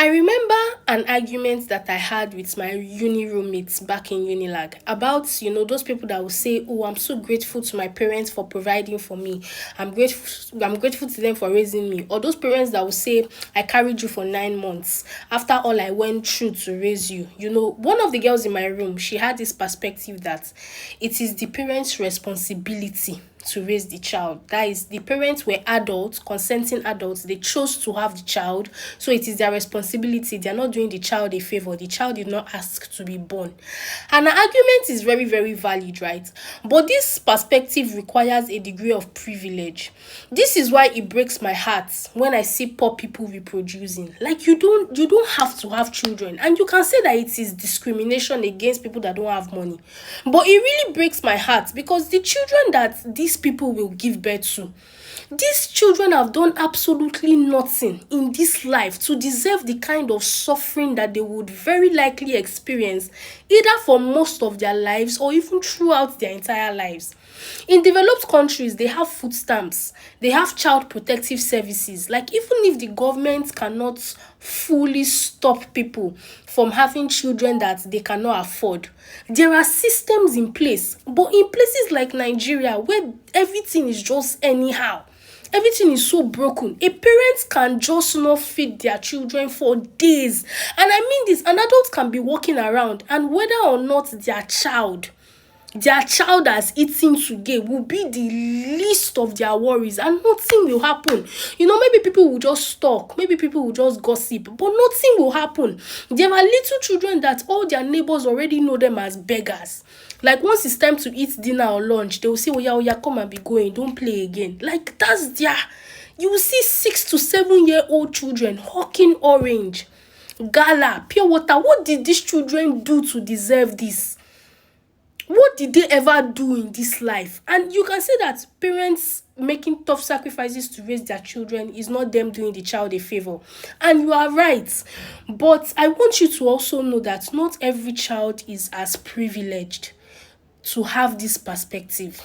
I remember an argument that I had with my uni roommates back in Unilag about, those people that will say, "Oh, I'm so grateful to my parents for providing for me. I'm grateful to them for raising me." Or those parents that will say, "I carried you for 9 months after all I went through to raise you." One of the girls in my room, she had this perspective that it is the parents' responsibility to raise the child. That is, the parents were adults, consenting adults. They chose to have the child, so it is their responsibility. They are not doing the child a favor. The child did not ask to be born. And an argument is very, very valid, right? But this perspective requires a degree of privilege. This is why it breaks my heart when I see poor people reproducing. Like, you don't have to have children, and you can say that it is discrimination against people that don't have money. But it really breaks my heart because the children that these people will give birth to, these children have done absolutely nothing in this life to deserve the kind of suffering that they would very likely experience, either for most of their lives or even throughout their entire lives. In developed countries, they have food stamps, they have child protective services. Like, even if the government cannot fully stop people from having children that they cannot afford, there are systems in place. But in places like Nigeria, where everything is just anyhow, everything is so broken, a parent can just not feed their children for days. And I mean this, an adult can be walking around, and whether or not their child has eaten today will be the least of their worries, and nothing will happen. Maybe people will just talk, maybe people will just gossip, but nothing will happen. There are little children that all their neighbors already know them as beggars. Like, once it's time to eat dinner or lunch, they will say, "Oh yeah, oh yeah, come and be going, don't play again." Like, that's their. You will see 6 to 7 year old children hawking orange, gala, pure water. What did these children do to deserve this? What did they ever do in this life? And you can say that parents making tough sacrifices to raise their children is not them doing the child a favor. And you are right. But I want you to also know that not every child is as privileged to have this perspective.